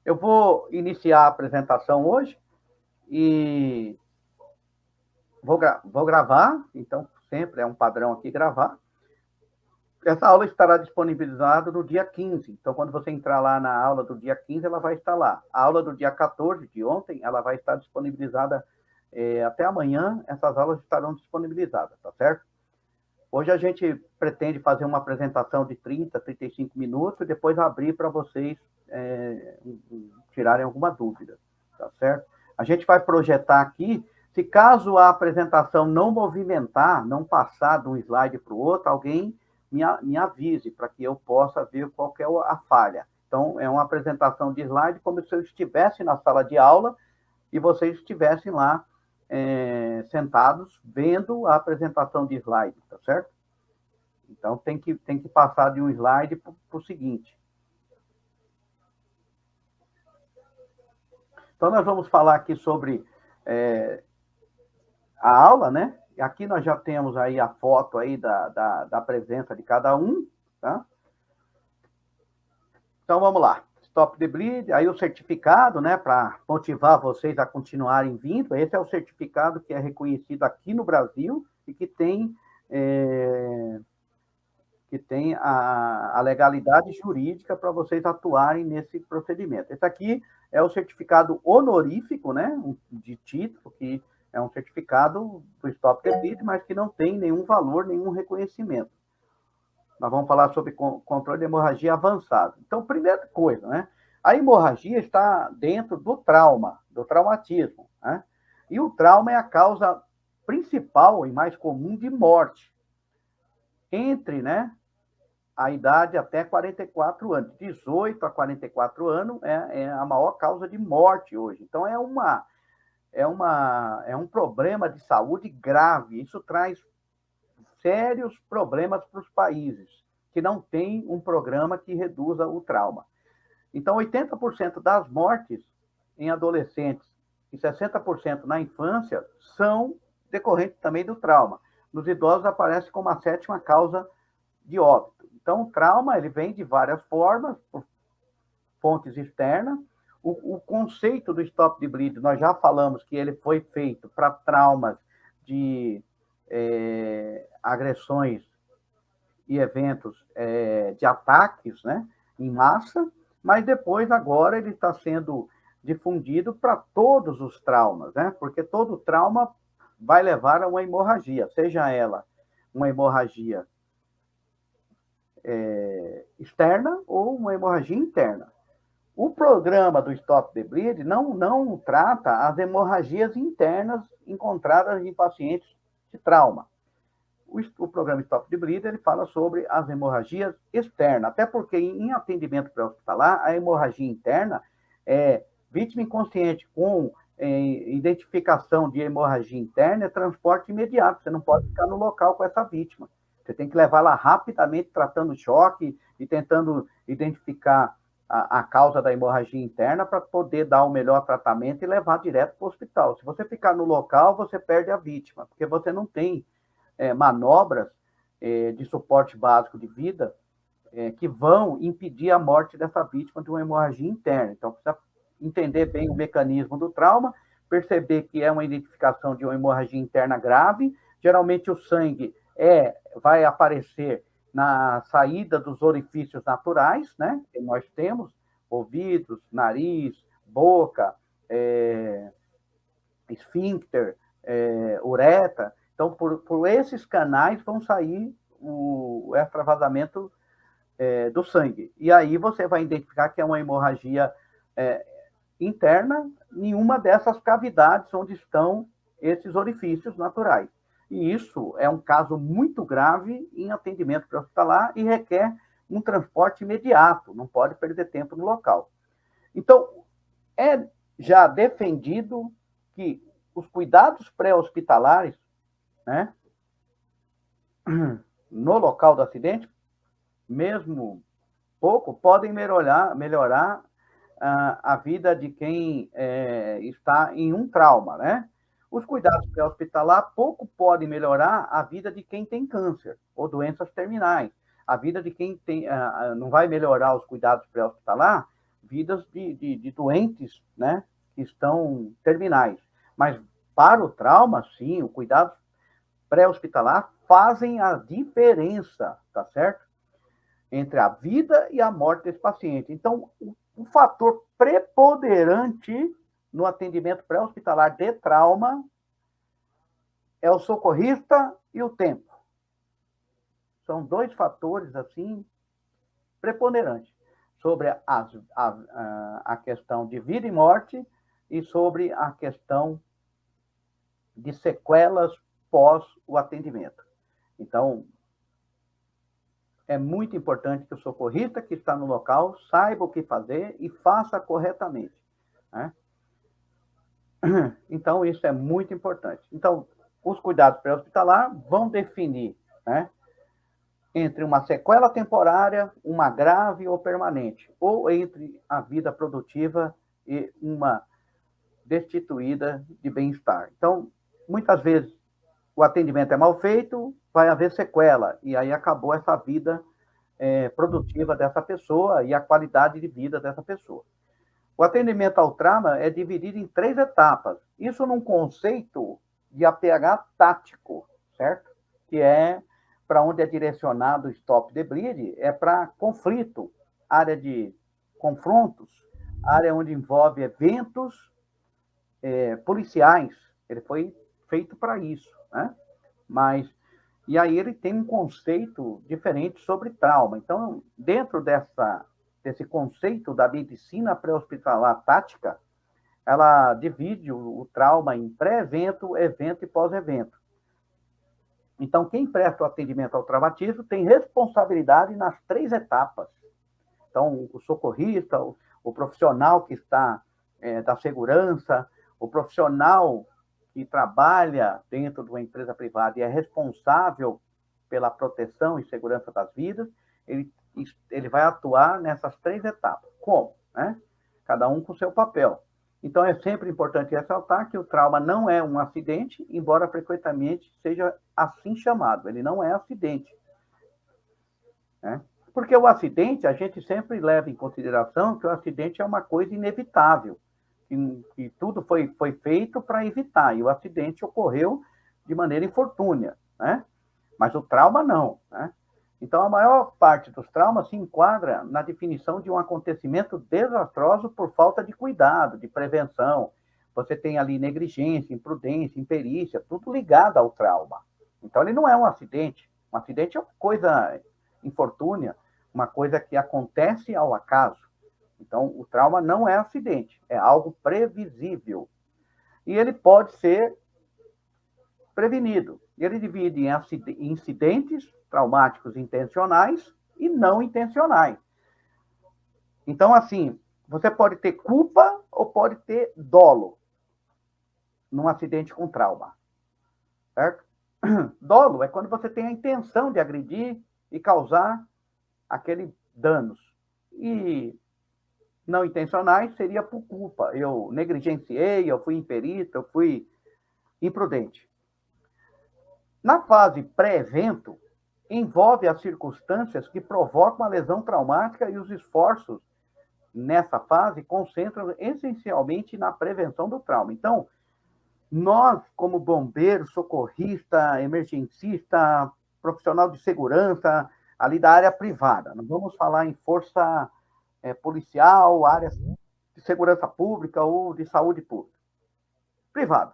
Eu vou iniciar a apresentação hoje e vou gravar, então sempre é um padrão aqui gravar. Essa aula estará disponibilizada no dia 15, então quando você entrar lá na aula do dia 15, ela vai estar lá. A aula do dia 14, de ontem, ela vai estar disponibilizada até amanhã, essas aulas estarão disponibilizadas, tá certo? Hoje a gente pretende fazer uma apresentação de 30, 35 minutos e depois abrir para vocês tirarem alguma dúvida, tá certo? A gente vai projetar aqui, se caso a apresentação não movimentar, não passar de um slide para o outro, alguém me avise para que eu possa ver qual que é a falha. Então, é uma apresentação de slide como se eu estivesse na sala de aula e vocês estivessem lá sentados vendo a apresentação de slide, tá certo? Então, tem que passar de um slide para o seguinte. Então, nós vamos falar aqui sobre a aula, né? E aqui nós já temos aí a foto aí da presença de cada um, tá? Então, vamos lá. Stop the Bleed, aí o certificado, né, para motivar vocês a continuarem vindo. Esse é o certificado que é reconhecido aqui no Brasil e que tem a legalidade jurídica para vocês atuarem nesse procedimento. Esse aqui é o certificado honorífico, né, de título, que é um certificado do Stop the Bleed, mas que não tem nenhum valor, nenhum reconhecimento. Nós vamos falar sobre controle de hemorragia avançado. Então, primeira coisa, né? A hemorragia está dentro do trauma, do traumatismo, né? E o trauma é a causa principal e mais comum de morte. Entre, né, a idade até 44 anos. 18 a 44 anos é a maior causa de morte hoje. Então, é um problema de saúde grave. Isso traz sérios problemas para os países que não têm um programa que reduza o trauma. Então, 80% das mortes em adolescentes e 60% na infância são decorrentes também do trauma. Nos idosos aparece como a 7ª causa de óbito. Então, o trauma ele vem de várias formas, por fontes externas. O conceito do Stop the Bleed, nós já falamos que ele foi feito para traumas de agressões e eventos de ataques, né, em massa, mas depois, agora, ele está sendo difundido para todos os traumas, né, porque todo trauma vai levar a uma hemorragia, seja ela uma hemorragia externa ou uma hemorragia interna. O programa do Stop the Bleed não trata as hemorragias internas encontradas em pacientes de trauma. O programa Stop the Bleed ele fala sobre as hemorragias externas, até porque em atendimento pré-hospitalar, a hemorragia interna é vítima inconsciente com identificação de hemorragia interna, é transporte imediato, você não pode ficar no local com essa vítima. Você tem que levá-la rapidamente, tratando o choque e tentando identificar a causa da hemorragia interna para poder dar o melhor tratamento e levar direto para o hospital. Se você ficar no local, você perde a vítima, porque você não tem manobras de suporte básico de vida que vão impedir a morte dessa vítima de uma hemorragia interna. Então, precisa entender bem o mecanismo do trauma, perceber que é uma identificação de uma hemorragia interna grave. Geralmente, o sangue vai aparecer na saída dos orifícios naturais, né? Que nós temos ouvidos, nariz, boca, esfíncter, uretra. Então, por esses canais vão sair o extravasamento do sangue. E aí você vai identificar que é uma hemorragia interna em uma dessas cavidades onde estão esses orifícios naturais. E isso é um caso muito grave em atendimento pré-hospitalar e requer um transporte imediato, não pode perder tempo no local. Então, é já defendido que os cuidados pré-hospitalares, né, no local do acidente, mesmo pouco, podem melhorar a vida de quem está em um trauma, né? Os cuidados pré-hospitalar pouco podem melhorar a vida de quem tem câncer ou doenças terminais. A vida de quem tem não vai melhorar os cuidados pré-hospitalar vidas de doentes, né, que estão terminais. Mas para o trauma, sim, o cuidado pré-hospitalar fazem a diferença, tá certo? Entre a vida e a morte desse paciente. Então, o fator preponderante no atendimento pré-hospitalar de trauma é o socorrista e o tempo. São dois fatores, assim, preponderantes sobre a questão de vida e morte e sobre a questão de sequelas pós o atendimento. Então, é muito importante que o socorrista que está no local saiba o que fazer e faça corretamente, né? Então, isso é muito importante. Então, os cuidados pré-hospitalar vão definir, né, entre uma sequela temporária, uma grave ou permanente, ou entre a vida produtiva e uma destituída de bem-estar. Então, muitas vezes, o atendimento é mal feito, vai haver sequela, e aí acabou essa vida produtiva dessa pessoa e a qualidade de vida dessa pessoa. O atendimento ao trauma é dividido em 3 etapas. Isso num conceito de APH tático, certo? Que é para onde é direcionado o Stop the Bleed, é para conflito, área de confrontos, área onde envolve eventos policiais. Ele foi feito para isso, né? Mas, e aí ele tem um conceito diferente sobre trauma. Então, dentro desse conceito da medicina pré-hospitalar tática, ela divide o trauma em pré-evento, evento e pós-evento. Então, quem presta o atendimento ao traumatismo tem responsabilidade nas 3 etapas. Então, o socorrista, o profissional que está da segurança, o profissional que trabalha dentro de uma empresa privada e é responsável pela proteção e segurança das vidas, ele vai atuar nessas 3 etapas. Como? Né? Cada um com seu papel. Então, é sempre importante ressaltar que o trauma não é um acidente, embora frequentemente seja assim chamado. Ele não é acidente, né? Porque o acidente, a gente sempre leva em consideração que o acidente é uma coisa inevitável, que tudo foi feito para evitar, e o acidente ocorreu de maneira infortúnia, né? Mas o trauma não, né? Então, a maior parte dos traumas se enquadra na definição de um acontecimento desastroso por falta de cuidado, de prevenção. Você tem ali negligência, imprudência, imperícia, tudo ligado ao trauma. Então, ele não é um acidente. Um acidente é uma coisa infortúnia, uma coisa que acontece ao acaso. Então, o trauma não é acidente, é algo previsível. E ele pode ser prevenido. Ele divide em incidentes traumáticos intencionais e não intencionais. Então, assim, você pode ter culpa ou pode ter dolo num acidente com trauma, certo? Dolo é quando você tem a intenção de agredir e causar aquele danos. E não intencionais seria por culpa. Eu negligenciei, eu fui imperito, eu fui imprudente. Na fase pré-evento, envolve as circunstâncias que provocam a lesão traumática e os esforços nessa fase concentram essencialmente na prevenção do trauma. Então, nós, como bombeiro, socorrista, emergencista, profissional de segurança, ali da área privada, não vamos falar em força policial, áreas de segurança pública ou de saúde pública. Privado.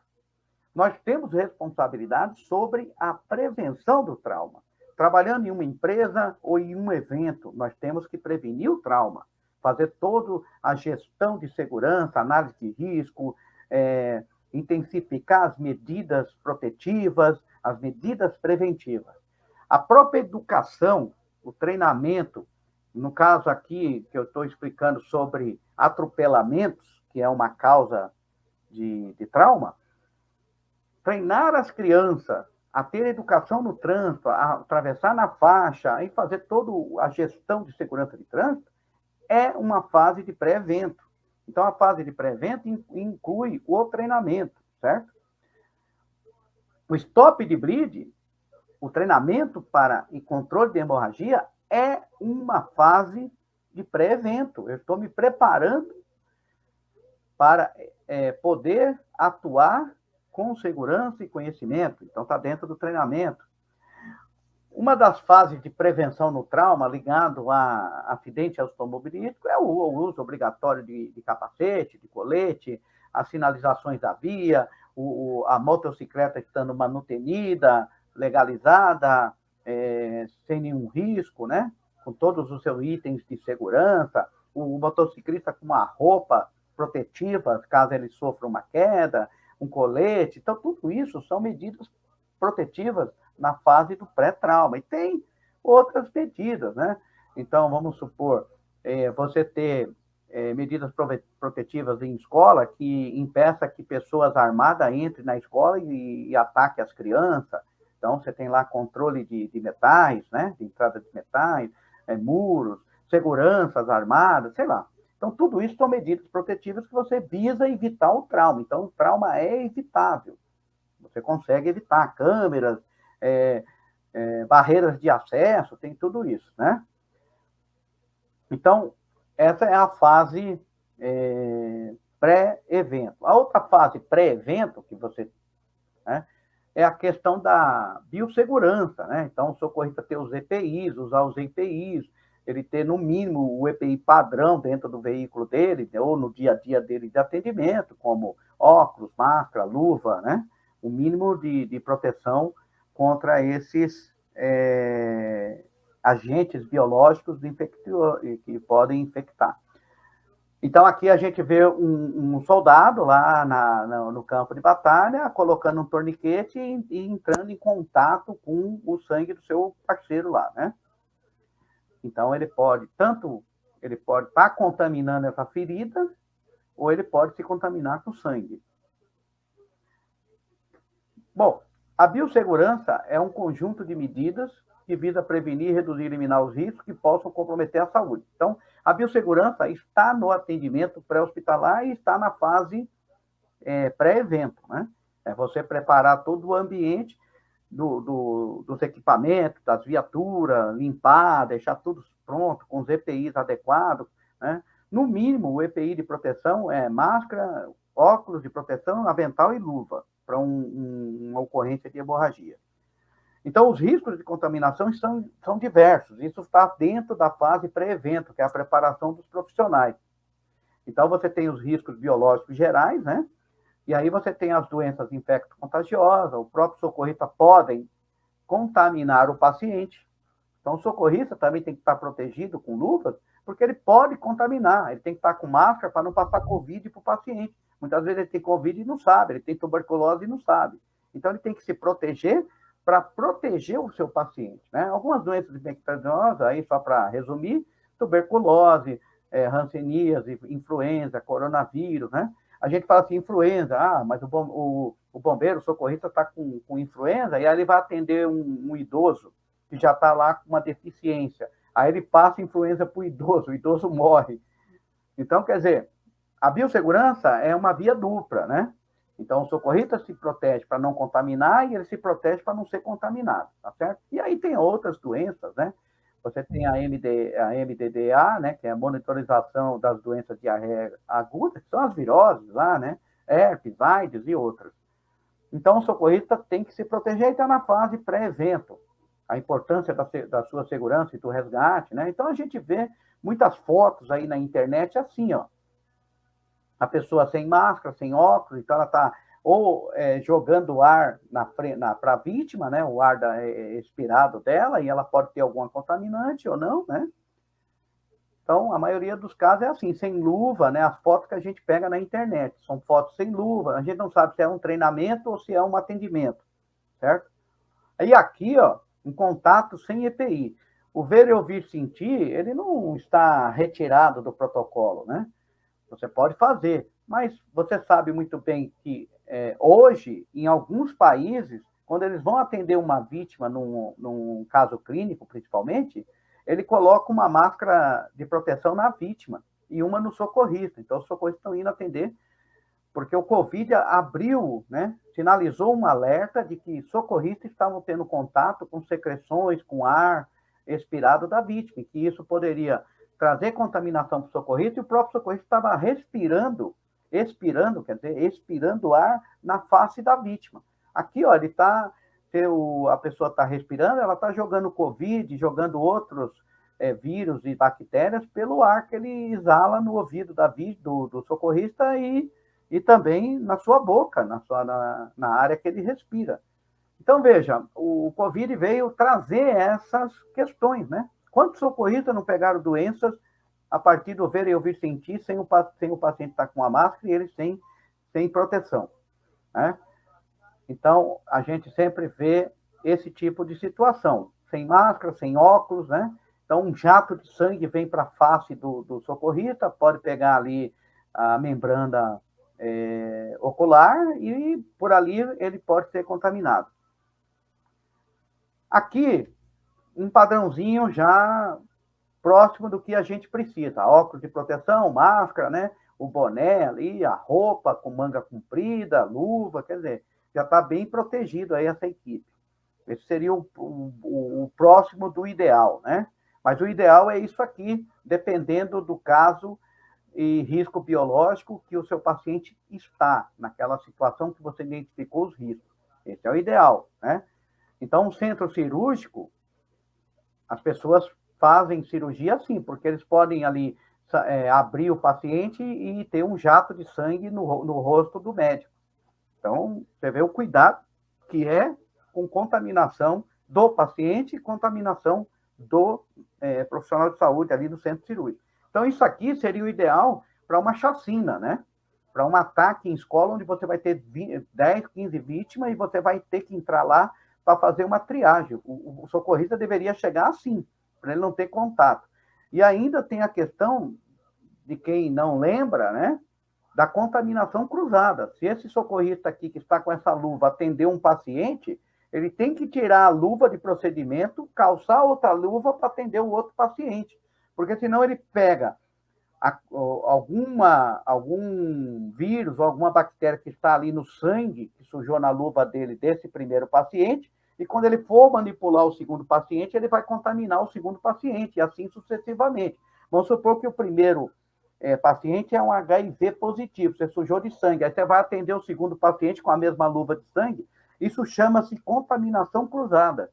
Nós temos responsabilidade sobre a prevenção do trauma. Trabalhando em uma empresa ou em um evento, nós temos que prevenir o trauma, fazer toda a gestão de segurança, análise de risco, intensificar as medidas protetivas, as medidas preventivas. A própria educação, o treinamento, no caso aqui que eu estou explicando sobre atropelamentos, que é uma causa de trauma, treinar as crianças a ter educação no trânsito, a atravessar na faixa e fazer toda a gestão de segurança de trânsito, é uma fase de pré-evento. Então, a fase de pré-evento inclui o treinamento, certo? O stop de bleed, o treinamento para e controle de hemorragia, é uma fase de pré-evento. Eu estou me preparando para poder atuar com segurança e conhecimento. Então, está dentro do treinamento. Uma das fases de prevenção no trauma ligado a acidente automobilístico é o uso obrigatório de capacete, de colete, as sinalizações da via, a motocicleta estando manutenida, legalizada, sem nenhum risco, né? Com todos os seus itens de segurança, o motociclista com uma roupa protetiva, caso ele sofra uma queda, um colete. Então, tudo isso são medidas protetivas na fase do pré-trauma. E tem outras medidas, né? Então, vamos supor, você ter medidas protetivas em escola que impeça que pessoas armadas entrem na escola e ataquem as crianças. Então, você tem lá controle de metais, né? De entrada de metais, muros, seguranças armadas, sei lá. Então, tudo isso são medidas protetivas que você visa evitar o trauma. Então, o trauma é evitável. Você consegue evitar câmeras, barreiras de acesso, tem tudo isso, né? Então, essa é a fase pré-evento. A outra fase pré-evento que você, né, é a questão da biossegurança, né? Então, o socorrista ter os EPIs, usar os EPIs, ele ter, no mínimo, o EPI padrão dentro do veículo dele, ou no dia a dia dele de atendimento, como óculos, máscara, luva, né? O mínimo de proteção contra esses agentes biológicos que podem infectar. Então, aqui a gente vê um soldado lá no campo de batalha, colocando um torniquete e entrando em contato com o sangue do seu parceiro lá, né? Então, ele pode estar contaminando essa ferida, ou ele pode se contaminar com sangue. Bom, a biossegurança é um conjunto de medidas que visa prevenir, reduzir e eliminar os riscos que possam comprometer a saúde. Então, a biossegurança está no atendimento pré-hospitalar e está na fase pré-evento, né? É você preparar todo o ambiente dos equipamentos, das viaturas, limpar, deixar tudo pronto, com os EPIs adequados, né? No mínimo, o EPI de proteção é máscara, óculos de proteção, avental e luva, para uma ocorrência de hemorragia. Então, os riscos de contaminação são diversos. Isso está dentro da fase pré-evento, que é a preparação dos profissionais. Então, você tem os riscos biológicos gerais, né? E aí você tem as doenças infecto-contagiosas, o próprio socorrista podem contaminar o paciente. Então, o socorrista também tem que estar protegido com luvas, porque ele pode contaminar. Ele tem que estar com máscara para não passar Covid para o paciente. Muitas vezes ele tem Covid e não sabe, ele tem tuberculose e não sabe. Então, ele tem que se proteger para proteger o seu paciente, né? Algumas doenças infecciosas, aí só para resumir, tuberculose, hanseníase, influenza, coronavírus, né? A gente fala assim, influenza, mas o bombeiro, o socorrista está com influenza, e aí ele vai atender um idoso que já está lá com uma deficiência. Aí ele passa influenza para o idoso morre. Então, quer dizer, a biossegurança é uma via dupla, né? Então, o socorrista se protege para não contaminar e ele se protege para não ser contaminado, tá certo? E aí tem outras doenças, né? Você tem a MDDA, né, que é a monitorização das doenças diarreia agudas, que são as viroses lá, né? Herpes, AIDS e outras. Então, o socorrista tem que se proteger e está na fase pré-evento. A importância da sua segurança e do resgate, né? Então, a gente vê muitas fotos aí na internet assim, ó. A pessoa sem máscara, sem óculos, então ela está ou jogando ar para a vítima, né? O ar expirado dela, e ela pode ter alguma contaminante ou não, né? Então, a maioria dos casos é assim, sem luva, né? As fotos que a gente pega na internet são fotos sem luva. A gente não sabe se é um treinamento ou se é um atendimento, certo? Aí aqui, ó, um contato sem EPI. O ver, ouvir, sentir, ele não está retirado do protocolo, né? Você pode fazer, mas você sabe muito bem que hoje, em alguns países, quando eles vão atender uma vítima num caso clínico, principalmente, ele coloca uma máscara de proteção na vítima e uma no socorrista. Então, os socorristas estão indo atender, porque o Covid abriu, né, sinalizou um alerta de que socorristas estavam tendo contato com secreções, com ar expirado da vítima, e que isso poderia trazer contaminação para o socorrista, e o próprio socorrista estava expirando, quer dizer, expirando ar na face da vítima. Aqui, ó, a pessoa está respirando, ela está jogando Covid, jogando outros vírus e bactérias pelo ar que ele exala no ouvido do socorrista e também na sua boca, na área que ele respira. Então, veja, o Covid veio trazer essas questões, né? Quantos socorristas não pegaram doenças a partir do ver e ouvir sentir, sem o paciente estar com a máscara e ele sem proteção, né? Então, a gente sempre vê esse tipo de situação, sem máscara, sem óculos, né? Então, um jato de sangue vem para a face do socorrista, pode pegar ali a membrana ocular e por ali ele pode ser contaminado. Aqui, um padrãozinho já próximo do que a gente precisa. Óculos de proteção, máscara, né? O boné ali, a roupa com manga comprida, luva, quer dizer, já está bem protegido aí essa equipe. Esse seria o próximo do ideal, né? Mas o ideal é isso aqui, dependendo do caso e risco biológico que o seu paciente está, naquela situação que você identificou os riscos. Esse é o ideal, né? Então, o centro cirúrgico, as pessoas fazem cirurgia assim, porque eles podem ali abrir o paciente e ter um jato de sangue no rosto do médico. Então, você vê o cuidado que é com contaminação do paciente e contaminação do profissional de saúde ali do centro cirúrgico. Então, isso aqui seria o ideal para uma chacina, né? Para um ataque em escola, onde você vai ter 10, 15 vítimas e você vai ter que entrar lá para fazer uma triagem. O socorrista deveria chegar assim, para ele não ter contato. E ainda tem a questão de quem não lembra, né? Da contaminação cruzada. Se esse socorrista aqui que está com essa luva atender um paciente, ele tem que tirar a luva de procedimento, calçar outra luva para atender o outro paciente. Porque senão ele pega algum vírus ou alguma bactéria que está ali no sangue, que sujou na luva dele desse primeiro paciente, e quando ele for manipular o segundo paciente, ele vai contaminar o segundo paciente, e assim sucessivamente. Vamos supor que o primeiro paciente é um HIV positivo, você sujou de sangue, aí você vai atender o segundo paciente com a mesma luva de sangue, isso chama-se contaminação cruzada.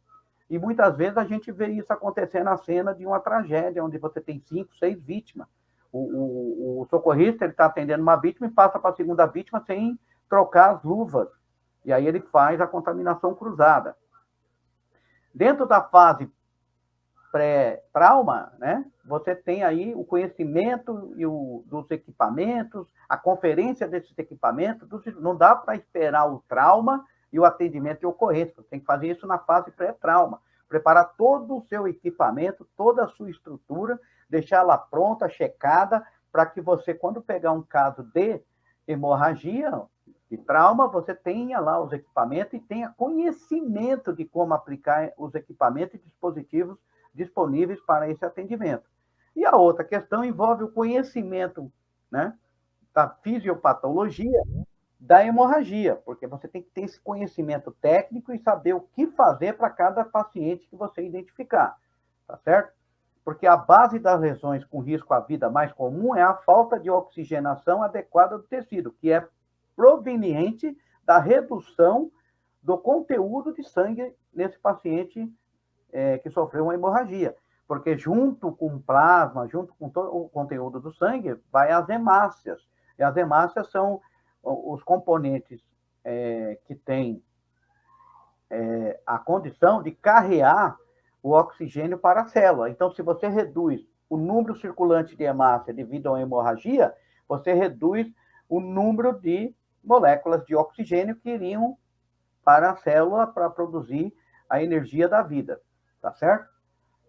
E muitas vezes a gente vê isso acontecer na cena de uma tragédia, onde você tem 5, 6 vítimas. O socorrista está atendendo uma vítima e passa para a segunda vítima sem trocar as luvas. E aí ele faz a contaminação cruzada. Dentro da fase pré-trauma, né, você tem aí o conhecimento dos equipamentos, a conferência desses equipamentos, não dá para esperar o trauma e o atendimento de ocorrência, você tem que fazer isso na fase pré-trauma, preparar todo o seu equipamento, toda a sua estrutura, deixá-la pronta, checada, para que você, quando pegar um caso de hemorragia, de trauma, você tenha lá os equipamentos e tenha conhecimento de como aplicar os equipamentos e dispositivos disponíveis para esse atendimento. E a outra questão envolve o conhecimento, né, da fisiopatologia da hemorragia, porque você tem que ter esse conhecimento técnico e saber o que fazer para cada paciente que você identificar, tá certo? Porque a base das lesões com risco à vida mais comum é a falta de oxigenação adequada do tecido, que é proveniente da redução do conteúdo de sangue nesse paciente que sofreu uma hemorragia. Porque junto com o plasma, junto com todo o conteúdo do sangue, vai as hemácias. E as hemácias são os componentes que têm a condição de carrear o oxigênio para a célula. Então, se você reduz o número circulante de hemácia devido a uma hemorragia, você reduz o número de moléculas de oxigênio que iriam para a célula para produzir a energia da vida, tá certo?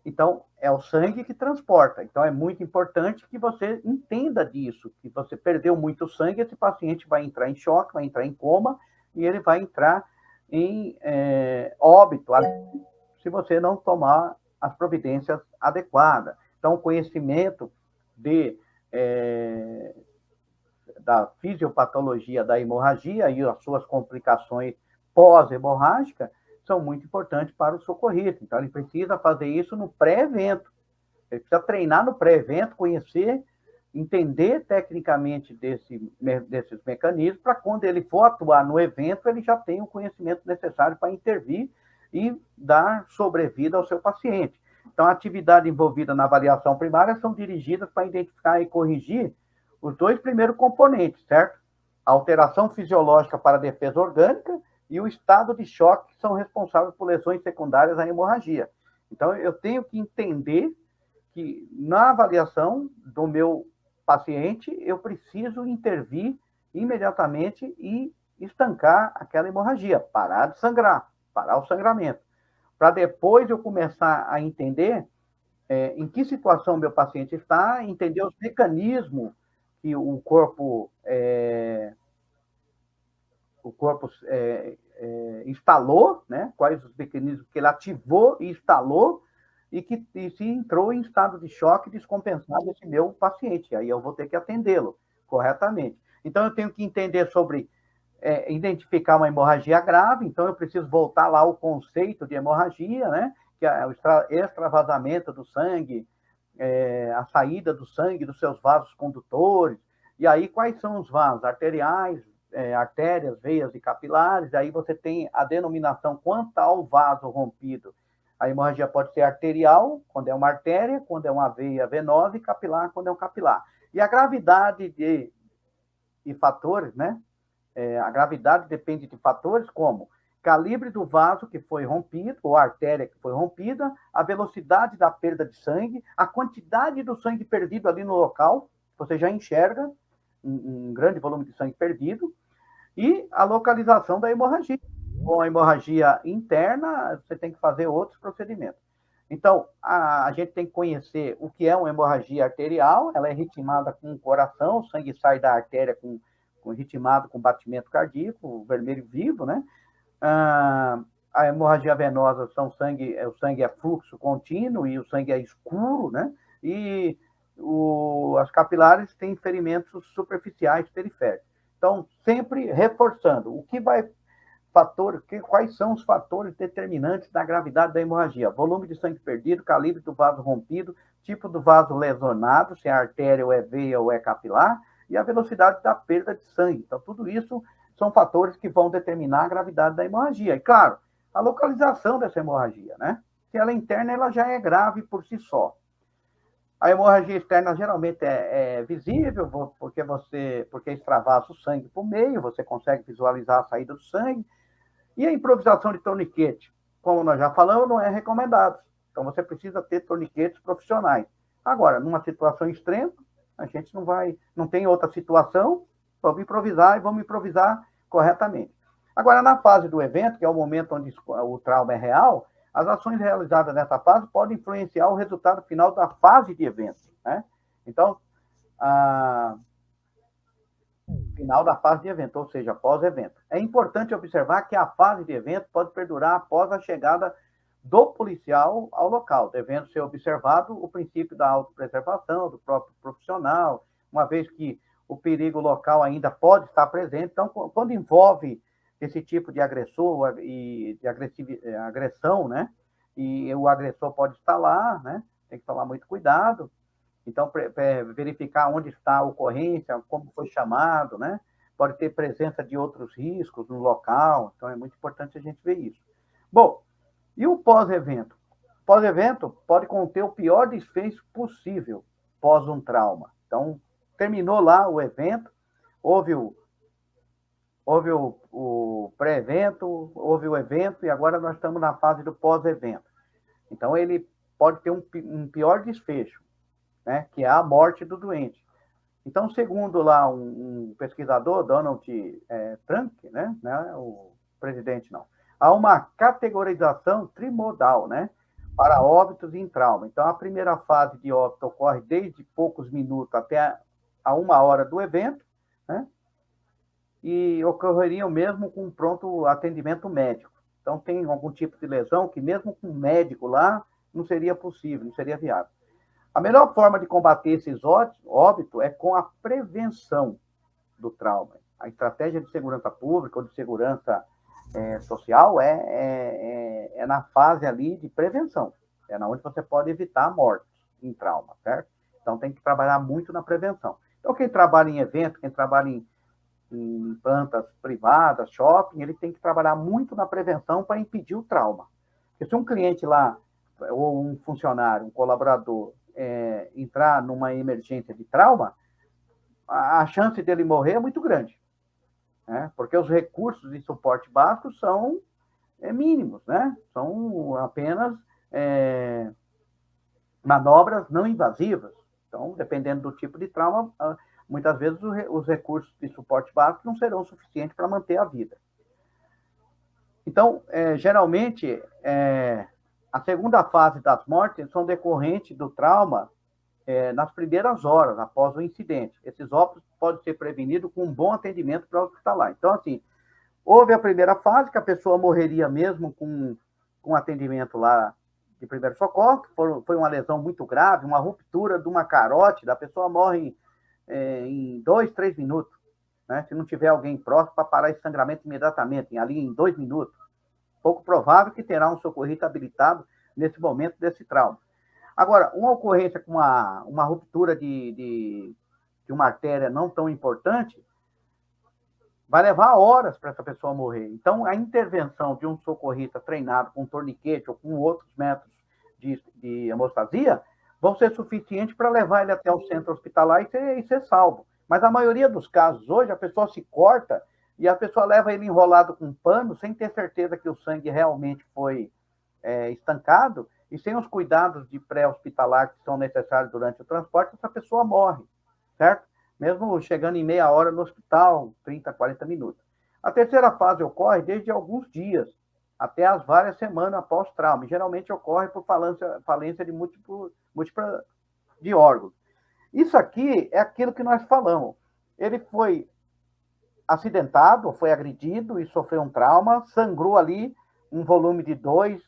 Então, é o sangue que transporta. Então, é muito importante que você entenda disso, que você perdeu muito sangue, esse paciente vai entrar em choque, vai entrar em coma, e ele vai entrar em óbito, se você não tomar as providências adequadas. Então, o conhecimento da fisiopatologia da hemorragia e as suas complicações pós-hemorrágicas são muito importantes para o socorrista. Então, ele precisa fazer isso no pré-evento. Ele precisa treinar no pré-evento, conhecer, entender tecnicamente desses mecanismos, para quando ele for atuar no evento, ele já tenha o conhecimento necessário para intervir e dar sobrevida ao seu paciente. Então, a atividade envolvida na avaliação primária são dirigidas para identificar e corrigir os dois primeiros componentes, certo? A alteração fisiológica para a defesa orgânica e o estado de choque, que são responsáveis por lesões secundárias à hemorragia. Então, eu tenho que entender que na avaliação do meu paciente, eu preciso intervir imediatamente e estancar aquela hemorragia, parar de sangrar, parar o sangramento, para depois eu começar a entender em que situação meu paciente está, entender os mecanismos que o corpo instalou, né? Quais os mecanismos que ele ativou e instalou, e se entrou em estado de choque descompensado esse meu paciente. Aí eu vou ter que atendê-lo corretamente. Então, eu tenho que entender sobre identificar uma hemorragia grave, então eu preciso voltar lá ao conceito de hemorragia, né? Que é o extravasamento do sangue, a saída do sangue dos seus vasos condutores. E aí, quais são os vasos? Arteriais, artérias, veias e capilares. Aí você tem a denominação quanto ao vaso rompido. A hemorragia pode ser arterial, quando é uma artéria, quando é uma veia venosa, e capilar, quando é um capilar. E a gravidade de fatores, né? A gravidade depende de fatores como calibre do vaso que foi rompido, ou a artéria que foi rompida, a velocidade da perda de sangue, a quantidade do sangue perdido ali no local, você já enxerga um grande volume de sangue perdido, e a localização da hemorragia. Com a hemorragia interna, você tem que fazer outros procedimentos. Então, a gente tem que conhecer o que é uma hemorragia arterial, ela é ritmada com o coração, o sangue sai da artéria ritmado com batimento cardíaco, vermelho vivo, né? A hemorragia venosa o sangue é fluxo contínuo e o sangue é escuro, né? E as capilares têm ferimentos superficiais periféricos. Então, sempre reforçando, quais são os fatores determinantes da gravidade da hemorragia? Volume de sangue perdido, calibre do vaso rompido, tipo do vaso lesionado, se é artéria ou é veia ou é capilar, e a velocidade da perda de sangue. Então, tudo isso são fatores que vão determinar a gravidade da hemorragia. E, claro, a localização dessa hemorragia, né? Se ela é interna, ela já é grave por si só. A hemorragia externa geralmente é visível, porque extravasa o sangue por meio, você consegue visualizar a saída do sangue. E a improvisação de torniquete, como nós já falamos, não é recomendado. Então, você precisa ter torniquetes profissionais. Agora, numa situação extrema, a gente não tem outra situação, vamos improvisar corretamente. Agora, na fase do evento, que é o momento onde o trauma é real, as ações realizadas nessa fase podem influenciar o resultado final da fase de evento, né? Então, final da fase de evento, ou seja, pós-evento. É importante observar que a fase de evento pode perdurar após a chegada do policial ao local, devendo ser observado o princípio da autopreservação do próprio profissional, uma vez que o perigo local ainda pode estar presente. Então, quando envolve esse tipo de agressor e de agressão, né? E o agressor pode estar lá, né? Tem que tomar muito cuidado. Então, verificar onde está a ocorrência, como foi chamado, né? Pode ter presença de outros riscos no local, então é muito importante a gente ver isso. Bom, e o pós-evento? Pós-evento pode conter o pior desfecho possível pós um trauma. Então, terminou lá o evento, houve o pré-evento, houve o evento, e agora nós estamos na fase do pós-evento. Então, ele pode ter um pior desfecho, né, que é a morte do doente. Então, segundo lá um pesquisador, Donald Trump, né, o presidente não, há uma categorização trimodal, né, para óbitos em trauma. Então, a primeira fase de óbito ocorre desde poucos minutos até a 1 hora do evento, né, e ocorreriam mesmo com pronto atendimento médico. Então, tem algum tipo de lesão que mesmo com médico lá, não seria possível, não seria viável. A melhor forma de combater esses óbitos é com a prevenção do trauma. A estratégia de segurança pública ou de segurança social é na fase ali de prevenção. É na onde você pode evitar a morte. em trauma, certo? Então, tem que trabalhar muito na prevenção. Então, quem trabalha em evento, quem trabalha em plantas privadas, shopping, ele tem que trabalhar muito na prevenção para impedir o trauma. Porque se um cliente lá, ou um funcionário, um colaborador, entrar numa emergência de trauma, a chance dele morrer é muito grande, né? Porque os recursos de suporte básico são mínimos, né? São apenas manobras não invasivas. Então, dependendo do tipo de trauma, muitas vezes os recursos de suporte básico não serão suficientes para manter a vida. Então, geralmente, a segunda fase das mortes são decorrentes do trauma nas primeiras horas após o incidente. Esses óbitos podem ser prevenidos com um bom atendimento pré-hospitalar. Então, assim, houve a primeira fase, que a pessoa morreria mesmo com atendimento lá de primeiro socorro, que foi uma lesão muito grave, uma ruptura de uma carótida, a pessoa morre em 2, 3 minutos, né? Se não tiver alguém próximo para parar esse sangramento imediatamente, ali em 2 minutos. Pouco provável que terá um socorrista habilitado nesse momento desse trauma. Agora, uma ocorrência com uma ruptura de uma artéria não tão importante, vai levar horas para essa pessoa morrer. Então, a intervenção de um socorrista treinado com torniquete ou com outros métodos de hemostasia vão ser suficientes para levar ele até o centro hospitalar e ser salvo. Mas a maioria dos casos hoje, a pessoa se corta e a pessoa leva ele enrolado com um pano sem ter certeza que o sangue realmente foi estancado e sem os cuidados de pré-hospitalar que são necessários durante o transporte, essa pessoa morre, certo? Mesmo chegando em meia hora no hospital, 30, 40 minutos. A terceira fase ocorre desde alguns dias até as várias semanas após trauma. E geralmente ocorre por falência de múltipla de órgãos. Isso aqui é aquilo que nós falamos. Ele foi acidentado, foi agredido e sofreu um trauma, sangrou ali um volume de 2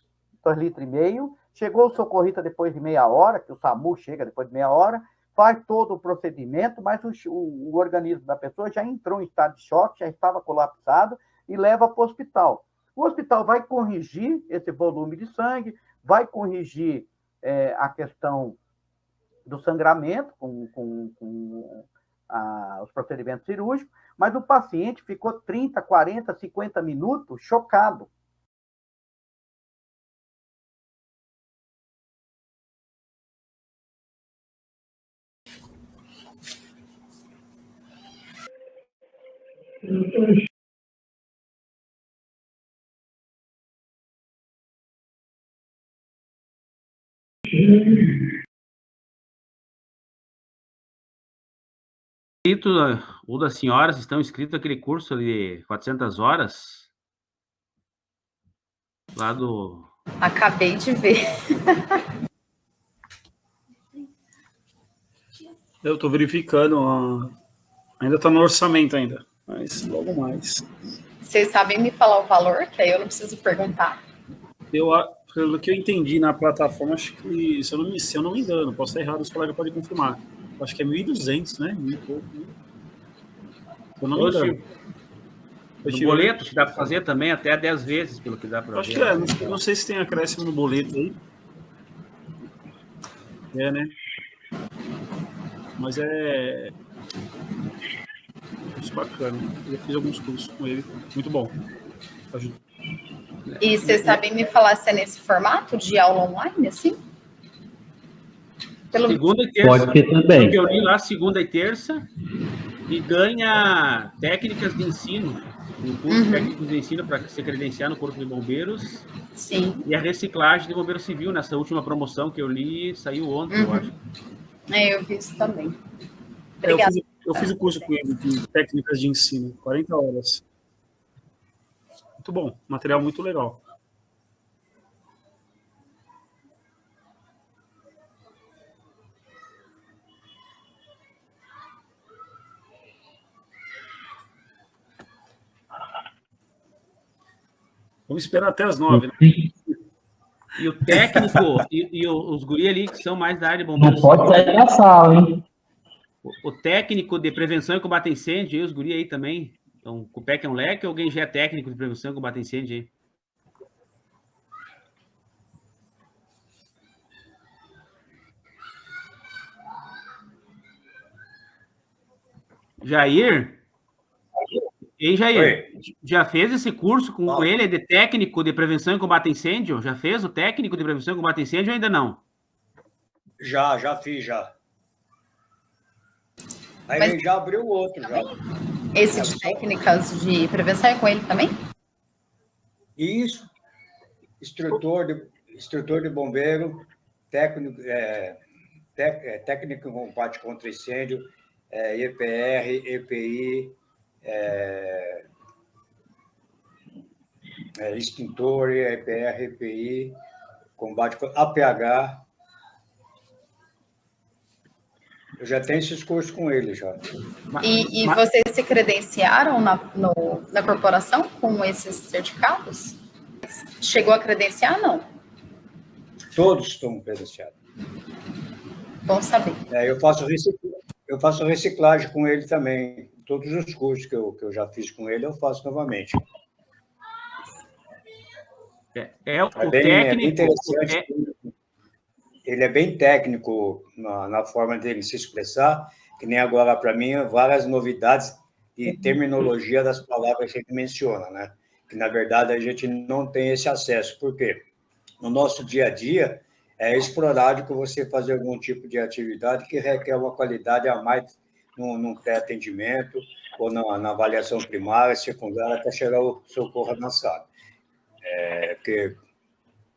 litros e meio, chegou o socorrista depois de meia hora, que o SAMU chega depois de meia hora, faz todo o procedimento, mas o organismo da pessoa já entrou em estado de choque, já estava colapsado e leva para o hospital. O hospital vai corrigir esse volume de sangue, vai corrigir a questão do sangramento com os procedimentos cirúrgicos, mas o paciente ficou 30, 40, 50 minutos chocado. Ou das senhoras estão inscritos naquele curso de 400 horas lá do... Acabei de ver. Eu estou verificando, ainda está no orçamento ainda, mas logo mais. Vocês sabem me falar o valor, que aí eu não preciso perguntar. Pelo que eu entendi na plataforma, acho que, se eu não me engano, posso estar errado, os colegas podem confirmar. Acho que é 1.200, né? 1.000 e pouco. Né? Se eu não me engano. No boleto, que dá para fazer também até 10 vezes, pelo que dá para ver. Acho que não sei se tem acréscimo no boleto aí. Né? Mas isso é bacana. Eu já fiz alguns cursos com ele. Muito bom. Ajuda. E vocês sabem me falar se é nesse formato de aula online, assim? Segunda e terça. Pode ser também. Eu li lá segunda e terça e ganha técnicas de ensino. Um curso técnico de ensino para se credenciar no Corpo de Bombeiros. Sim. E a reciclagem de bombeiro civil, nessa última promoção que eu li, saiu ontem, eu acho. Eu vi isso também. Obrigada. Eu fiz o curso com ele de técnicas de ensino, 40 horas. Muito bom, material muito legal. Vamos esperar até as 9, né? E o técnico e os guri ali que são mais da área de bombeiros. Não pode sair da sala, hein? O técnico de prevenção e combate a incêndio, e os guri aí também. Então, o PEC é um leque ou alguém já é técnico de prevenção e combate a incêndio aí? Jair? Ei, Jair, Oi. já fez esse curso com Fala. ele de técnico de prevenção e combate a incêndio? Já fez o técnico de prevenção e combate a incêndio ou ainda não? Já fiz, já. Aí Mas- ele já abriu outro, já. Esse de técnicas de prevenção é com ele também? Isso, instrutor de bombeiro, técnico, técnico em combate contra incêndio, EPR, EPI, extintor, EPR, EPI, combate contra APH. Eu já tenho esses cursos com ele, já. E vocês se credenciaram na corporação com esses certificados? Chegou a credenciar, não? Todos estão credenciados. Bom saber. Eu faço reciclagem com ele também. Todos os cursos que eu já fiz com ele, eu faço novamente. O bem técnico... interessante. Ele é bem técnico na forma dele se expressar, que nem agora, para mim, várias novidades e terminologia das palavras que ele menciona, né? Que, na verdade, a gente não tem esse acesso. Por quê? No nosso dia a dia, é esporádico você fazer algum tipo de atividade que requer uma qualidade a mais num pré-atendimento ou na avaliação primária, secundária, até chegar o socorro avançado. Porque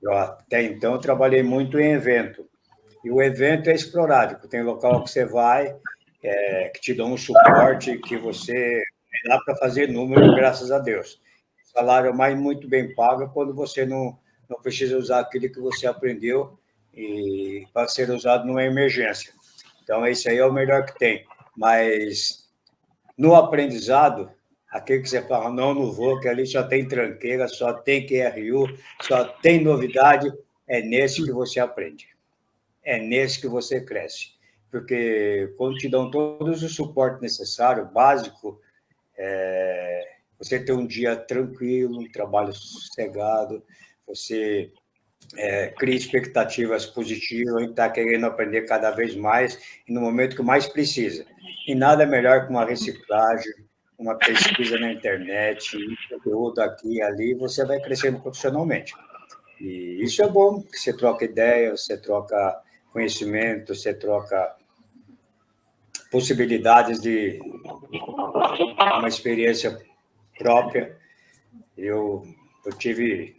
eu, até então, eu trabalhei muito em evento. E o evento é esporádico. Tem local que você vai, que te dão um suporte, que você dá para fazer número, graças a Deus. O salário mais muito bem pago quando você não precisa usar aquilo que você aprendeu e para ser usado numa emergência. Então, esse aí é o melhor que tem. Mas, no aprendizado, aquele que você fala, não vou, que ali só tem tranqueira, só tem QRU, só tem novidade, é nesse que você aprende. É nesse que você cresce. Porque quando te dão todos o suporte necessário, básico, você ter um dia tranquilo, um trabalho sossegado, você cria expectativas positivas e está querendo aprender cada vez mais e no momento que mais precisa. E nada melhor que uma reciclagem, uma pesquisa na internet, um conteúdo aqui e ali, você vai crescendo profissionalmente. E isso é bom, que você troca ideia, você troca conhecimento, você troca possibilidades de uma experiência própria. Eu tive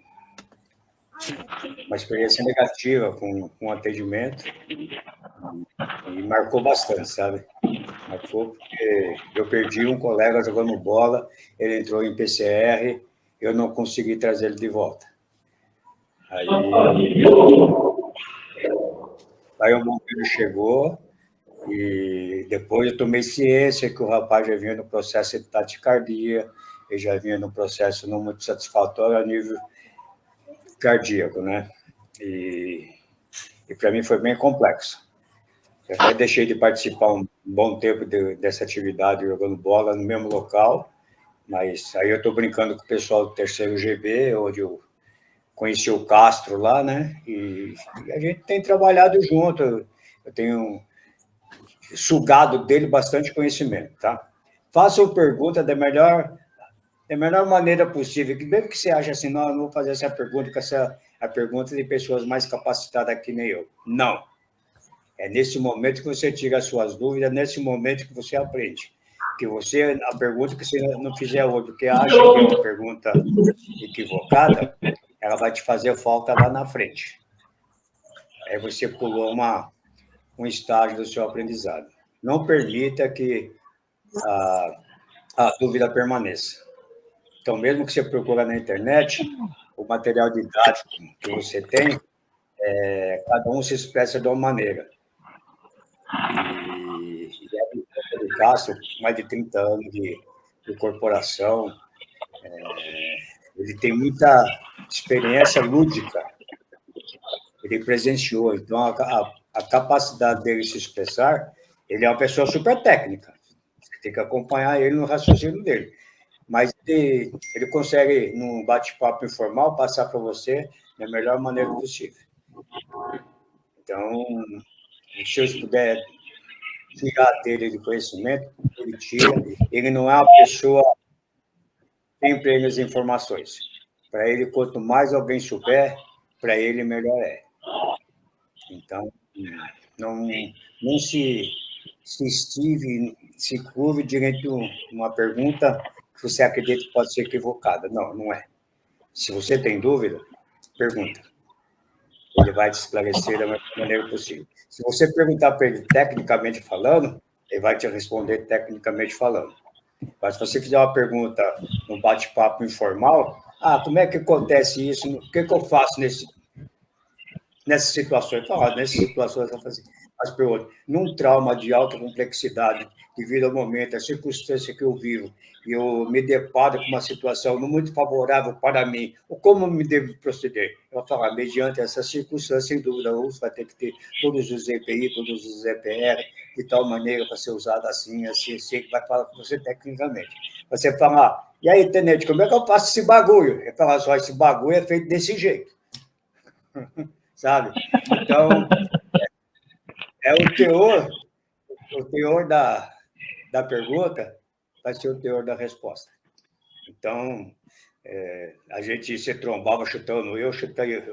uma experiência negativa com o atendimento e marcou bastante, sabe? Marcou porque eu perdi um colega jogando bola, ele entrou em PCR, eu não consegui trazer ele de volta. Aí o bombeiro chegou e depois eu tomei ciência que o rapaz já vinha no processo de taquicardia, ele já vinha no processo não muito satisfatório a nível cardíaco, né? E para mim foi bem complexo. Eu até deixei de participar um bom tempo dessa atividade jogando bola no mesmo local, mas aí eu estou brincando com o pessoal do 3º GB, onde eu conheci o Castro lá, né? E a gente tem trabalhado junto. Eu tenho sugado dele bastante conhecimento, tá? Faça a pergunta da melhor maneira possível. Mesmo que você ache assim, não vou fazer essa pergunta, que essa é a pergunta de pessoas mais capacitadas que nem eu. Não. É nesse momento que você tira as suas dúvidas, nesse momento que você aprende. Que a pergunta que você não fizer hoje, porque acha que é uma pergunta equivocada, ela vai te fazer falta lá na frente. Aí você pulou um estágio do seu aprendizado. Não permita que a dúvida permaneça. Então, mesmo que você procura na internet, o material didático que você tem, cada um se expressa de uma maneira. E o Castro, mais de 30 anos de corporação, ele tem muita experiência lúdica, ele presenciou, então a capacidade dele se expressar, ele é uma pessoa super técnica, você tem que acompanhar ele no raciocínio dele, mas ele consegue, num bate-papo informal, passar para você da melhor maneira possível. Então, se eu puder tirar dele de conhecimento, ele tira. Ele não é uma pessoa que tem plenas informações. Para ele, quanto mais alguém souber, para ele melhor é. Então, não se curve diante de uma pergunta que você acredita que pode ser equivocada. Não, não é. Se você tem dúvida, pergunta. Ele vai te esclarecer da melhor maneira possível. Se você perguntar para ele tecnicamente falando, ele vai te responder tecnicamente falando. Mas se você fizer uma pergunta num bate-papo informal, como é que acontece isso? O que eu faço nessas situações? Nessas situações, eu vou fazer as perguntas. Num trauma de alta complexidade, devido ao momento, à circunstância que eu vivo, e eu me deparo com uma situação não muito favorável para mim, como me devo proceder? Eu vou falar, mediante essa circunstância, sem dúvida, você vai ter que ter todos os EPI, todos os EPR, de tal maneira para ser usado assim, que vai falar com você tecnicamente. Você fala, e aí, tenente, como é que eu faço esse bagulho? Ele fala só, esse bagulho é feito desse jeito. Sabe? Então, é o teor da pergunta vai ser o teor da resposta. Então, a gente se trombava chutando, eu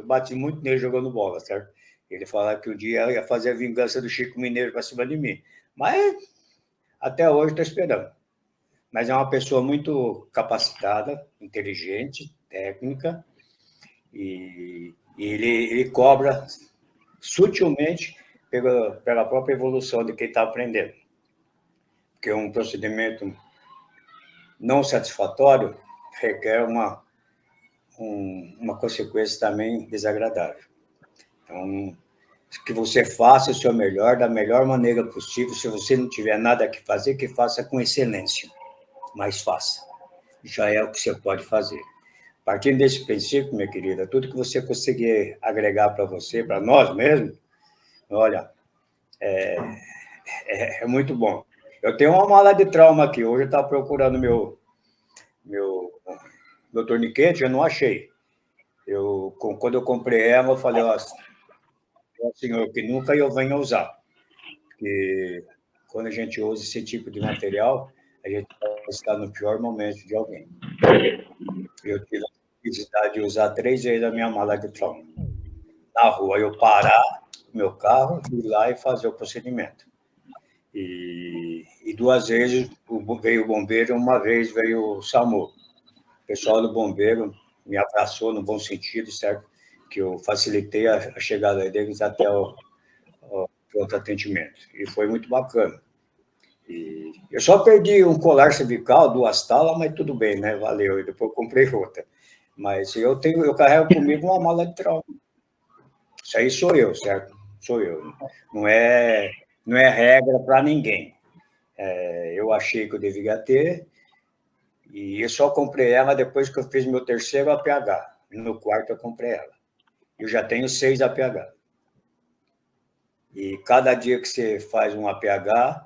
bati muito nele jogando bola, certo? Ele falava que um dia ia fazer a vingança do Chico Mineiro para cima de mim. Mas, até hoje, estou esperando. Mas é uma pessoa muito capacitada, inteligente, técnica, e ele cobra sutilmente pela própria evolução de quem está aprendendo. Porque um procedimento não satisfatório requer uma consequência também desagradável. Então, que você faça o seu melhor, da melhor maneira possível. Se você não tiver nada que fazer, que faça com excelência. Mas faça. Já é o que você pode fazer. Partindo desse princípio, minha querida, tudo que você conseguir agregar para você, para nós mesmos, olha, é muito bom. Eu tenho uma mala de trauma aqui. Hoje eu estava procurando meu torniquete, eu não achei. Quando eu comprei ela, eu falei, senhor, que nunca eu venha usar. Porque quando a gente usa esse tipo de material, a gente está no pior momento de alguém. Eu tive a necessidade de usar 3 vezes a minha mala de trauma. Na rua, eu parar o meu carro, ir lá e fazer o procedimento. E 2 vezes veio o bombeiro, uma vez veio o SAMU. O pessoal do bombeiro me abraçou no bom sentido, certo? Que eu facilitei a chegada deles até o pronto atendimento. E foi muito bacana. E eu só perdi um colar cervical, 2 talas, mas tudo bem, né? Valeu. E depois eu comprei outra. Mas eu carrego comigo uma mala de trauma. Isso aí sou eu, certo? Sou eu. Não é regra para ninguém. Eu achei que eu devia ter, e eu só comprei ela depois que eu fiz meu 3º APH. No 4º eu comprei ela. Eu já tenho 6 APH. E cada dia que você faz um APH,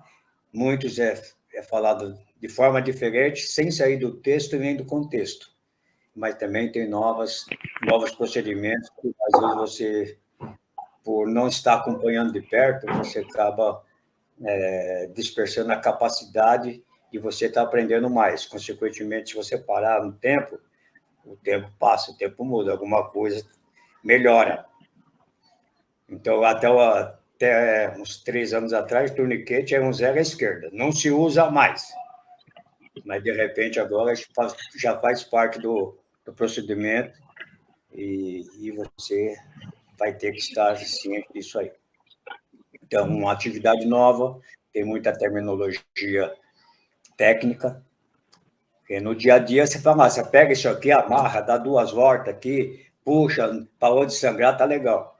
muitos é falado de forma diferente, sem sair do texto e nem do contexto. Mas também tem novos procedimentos que, às vezes, você, por não estar acompanhando de perto, você acaba dispersando a capacidade de você estar aprendendo mais. Consequentemente, se você parar no tempo, o tempo passa, o tempo muda, alguma coisa melhora. Então, até uns 3 anos atrás, torniquete é um 0 à esquerda, não se usa mais. Mas, de repente, agora já faz parte do procedimento e você vai ter que estar ciente disso aí. Então, uma atividade nova, tem muita terminologia técnica. E no dia a dia, você fala, você pega isso aqui, amarra, dá 2 voltas aqui, puxa, para onde sangrar, tá legal.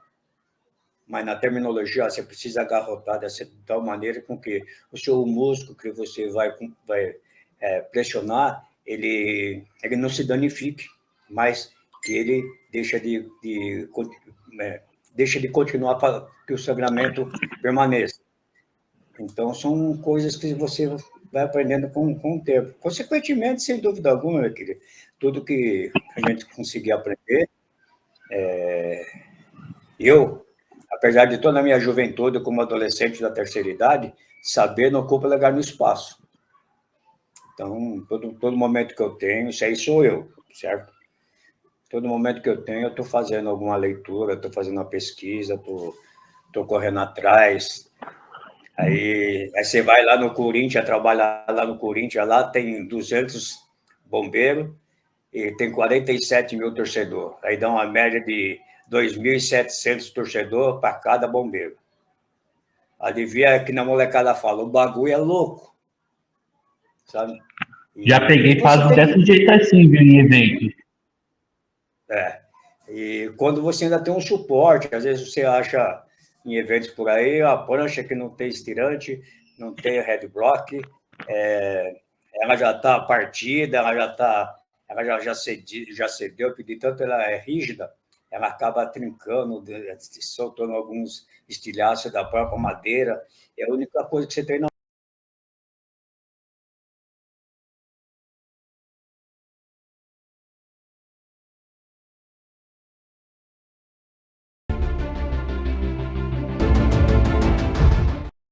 Mas na terminologia, você precisa agarrotar de tal maneira com que o seu músculo que você vai pressionar, ele não se danifique, mas que ele deixa de continuar para que o sangramento permaneça. Então, são coisas que você vai aprendendo com o tempo. Consequentemente, sem dúvida alguma, meu querido, tudo que a gente conseguir aprender, eu, apesar de toda a minha juventude como adolescente da terceira idade, saber não ocupa lugar no espaço. Então, todo momento que eu tenho, isso aí sou eu, certo? Todo momento que eu tenho, eu estou fazendo alguma leitura, estou fazendo uma pesquisa, estou correndo atrás. Aí você vai lá no Corinthians, trabalha lá no Corinthians, lá tem 200 bombeiros e tem 47 mil torcedores. Aí dá uma média de 2.700 torcedores para cada bombeiro. Adivinha que na molecada fala, o bagulho é louco, sabe? Já peguei fase desse jeito assim, viu, em evento. E quando você ainda tem um suporte, às vezes você acha em eventos por aí, a prancha que não tem estirante, não tem headblock, ela já está partida, ela já cedeu, porque de tanto ela é rígida, ela acaba trincando, soltando alguns estilhaços da própria madeira. É a única coisa que você tem na